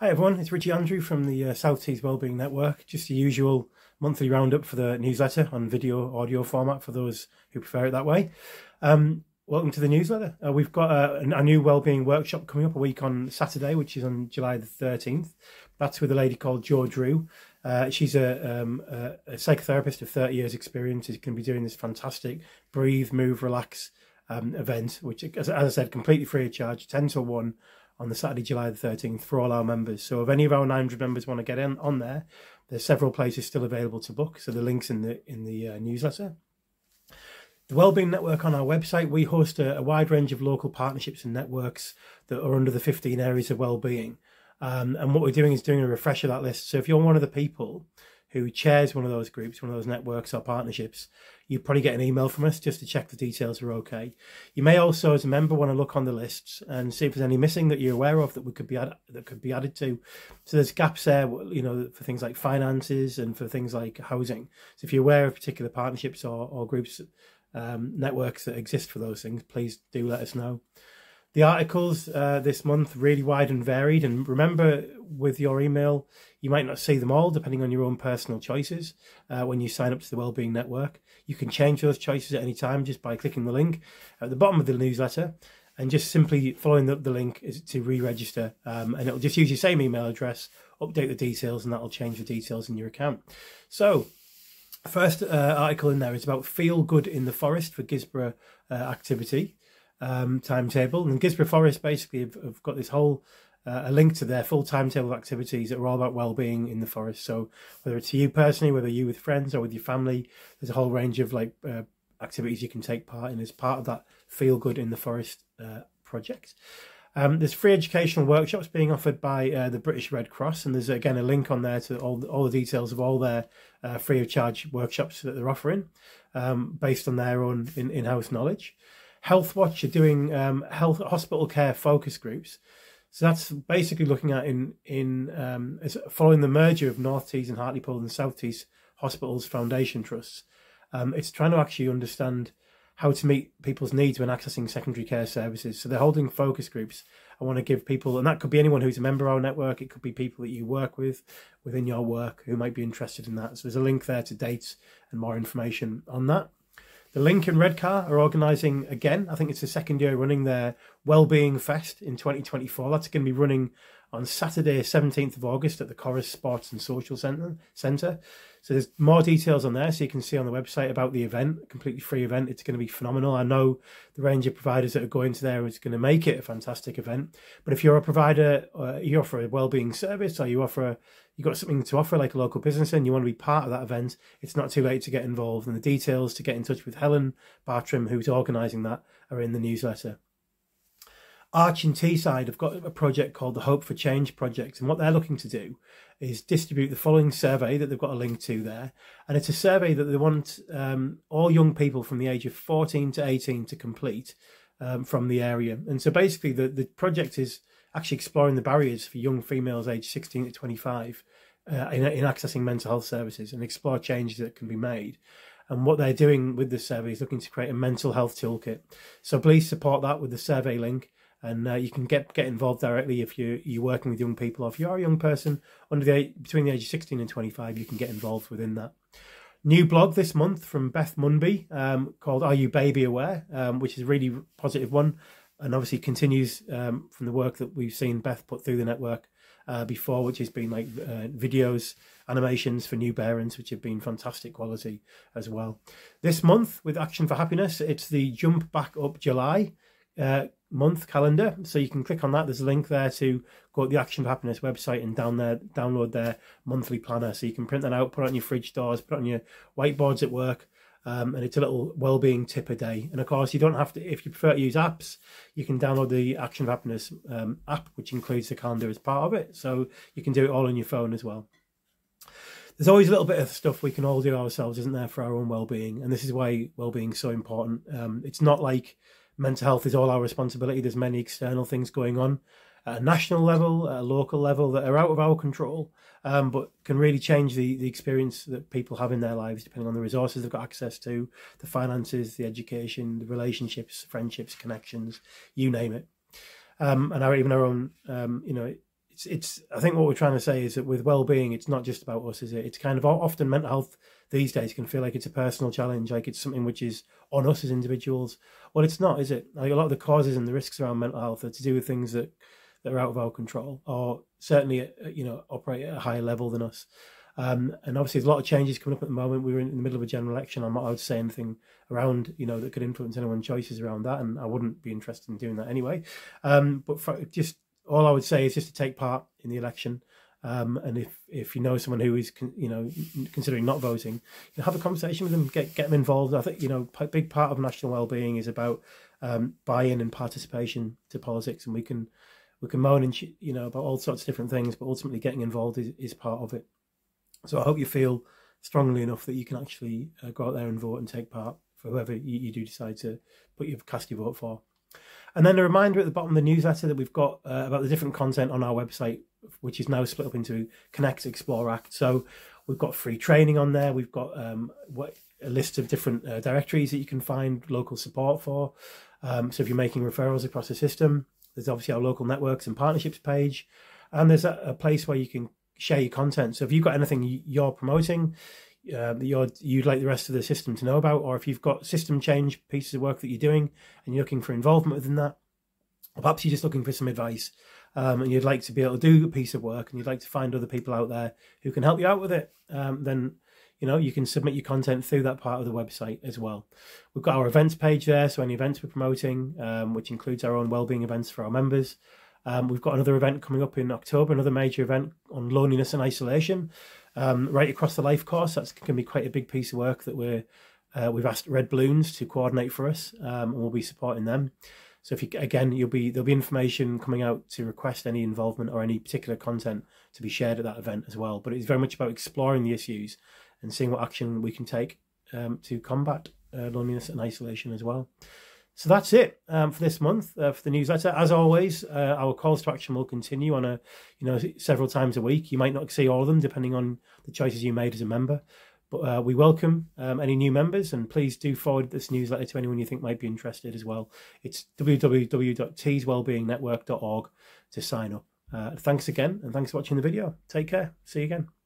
Hi everyone, it's Richie Andrew from the South Tees Wellbeing Network. Just the usual monthly roundup for the newsletter on video, audio format for those who prefer it that way. Welcome to the newsletter. We've got a new wellbeing workshop coming up a week on Saturday, which is on July the 13th. That's with a lady called Jo Drew. She's a psychotherapist of 30 years experience. She's going to be doing this fantastic breathe, move, relax event, which, as I said, completely free of charge, 10 to 1 on the Saturday, July the 13th for all our members. So if any of our 900 members want to get in on there, there's several places still available to book. So the link's in the newsletter. The Wellbeing Network on our website, we host a wide range of local partnerships and networks that are under the 15 areas of wellbeing. And what we're doing is doing a refresh of that list. So if you're one of the people who chairs one of those groups, one of those networks or partnerships, you probably get an email from us just to check the details are okay. You may also, as a member, want to look on the lists and see if there's any missing that you're aware of that could be added to. So there's gaps there, you know, for things like finances and for things like housing. So if you're aware of particular partnerships or groups, networks that exist for those things, please do let us know. The articles this month really wide and varied, and remember, with your email you might not see them all depending on your own personal choices. When you sign up to the Wellbeing Network, you can change those choices at any time just by clicking the link at the bottom of the newsletter and just simply following the link is to re-register, and it'll just use your same email address, update the details, and that'll change the details in your account. So first article in there is about Feel Good in the Forest for Gisborough activity timetable. And Gisborough Forest basically have got this whole a link to their full timetable of activities that are all about well-being in the forest. So whether it's you personally, whether you with friends or with your family, there's a whole range of activities you can take part in as part of that Feel Good in the Forest project. There's free educational workshops being offered by the British Red Cross, and there's again a link on there to all the details of all their free of charge workshops that they're offering based on their own in-house knowledge. Health Watch are doing health hospital care focus groups. So that's basically looking at following the merger of North Tees and Hartlepool and South Tees Hospitals Foundation Trusts. It's trying to actually understand how to meet people's needs when accessing secondary care services. So they're holding focus groups. I want to give people, and that could be anyone who's a member of our network. It could be people that you work with within your work who might be interested in that. So there's a link there to dates and more information on that. The Link and Redcar are organising again. I think it's the second year running their Wellbeing Fest in 2024. That's going to be running on Saturday, 17th of August at the Chorus Sports and Social Centre. So there's more details on there, so you can see on the website about the event, a completely free event. It's going to be phenomenal. I know the range of providers that are going to there is going to make it a fantastic event. But if you're a provider, you offer a wellbeing service, or you got something to offer like a local business and you want to be part of that event, it's not too late to get involved. And the details to get in touch with Helen Bartram, who's organising that, are in the newsletter. Arch and Teesside have got a project called the Hope for Change Project, and what they're looking to do is distribute the following survey that they've got a link to there. And it's a survey that they want all young people from the age of 14 to 18 to complete from the area. And so basically the project is actually exploring the barriers for young females aged 16 to 25 in accessing mental health services and explore changes that can be made. And what they're doing with this survey is looking to create a mental health toolkit. So please support that with the survey link. And you can get involved directly if you're working with young people, or if you are a young person between the age of 16 and 25, you can get involved within that. New blog this month from Beth Munby called Are You Baby Aware, which is a really positive one, and obviously continues from the work that we've seen Beth put through the network before, which has been like videos, animations for new parents, which have been fantastic quality as well. This month with Action for Happiness, it's the Jump Back Up July month calendar, so you can click on that. There's a link there to go to the Action for Happiness website and download their monthly planner, so you can print that out, put it on your fridge doors, put it on your whiteboards at work, and it's a little wellbeing tip a day. And of course, you don't have to, if you prefer to use apps, you can download the Action for Happiness app, which includes the calendar as part of it, so you can do it all on your phone as well. There's always a little bit of stuff we can all do ourselves, isn't there, for our own well-being, and this is why well-being is so important. It's not like mental health is all our responsibility. There's many external things going on at a national level, at a local level, that are out of our control, but can really change the experience that people have in their lives, depending on the resources they've got access to, the finances, the education, the relationships, friendships, connections, you name it. And even our own, it's. I think what we're trying to say is that with well-being, it's not just about us, is it? It's kind of often mental health these days can feel like it's a personal challenge, like it's something which is on us as individuals. Well, it's not, is it? Like a lot of the causes and the risks around mental health are to do with things that are out of our control, or certainly operate at a higher level than us. And obviously, there's a lot of changes coming up at the moment. We were in the middle of a general election. I'm not allowed to say anything around, that could influence anyone's choices around that, and I wouldn't be interested in doing that anyway. But just all I would say is just to take part in the election. And if you know someone who is, considering not voting, have a conversation with them, get them involved. I think, a big part of national wellbeing is about buy-in and participation to politics, and we can moan and about all sorts of different things, but ultimately getting involved is part of it. So I hope you feel strongly enough that you can actually go out there and vote and take part for whoever you do decide to cast your vote for. And then a reminder at the bottom of the newsletter that we've got about the different content on our website, which is now split up into Connect, Explore, Act. So we've got free training on there. We've got a list of different directories that you can find local support for. So if you're making referrals across the system, there's obviously our local networks and partnerships page. And there's a place where you can share your content. So if you've got anything you're promoting that you'd like the rest of the system to know about, or if you've got system change pieces of work that you're doing and you're looking for involvement within that, or perhaps you're just looking for some advice and you'd like to be able to do a piece of work and you'd like to find other people out there who can help you out with it, then you can submit your content through that part of the website as well. We've got our events page there, so any events we're promoting, which includes our own wellbeing events for our members. We've got another event coming up in October, another major event on loneliness and isolation, right across the life course. That's going to be quite a big piece of work that we've asked Red Balloons to coordinate for us, and we'll be supporting them. So there'll be information coming out to request any involvement or any particular content to be shared at that event as well. But it's very much about exploring the issues and seeing what action we can take to combat loneliness and isolation as well. So that's it for this month for the newsletter. As always, our calls to action will continue on several times a week. You might not see all of them depending on the choices you made as a member, but we welcome any new members, and please do forward this newsletter to anyone you think might be interested as well. It's www.teeswellbeingnetwork.org to sign up. Thanks again, and thanks for watching the video. Take care. See you again.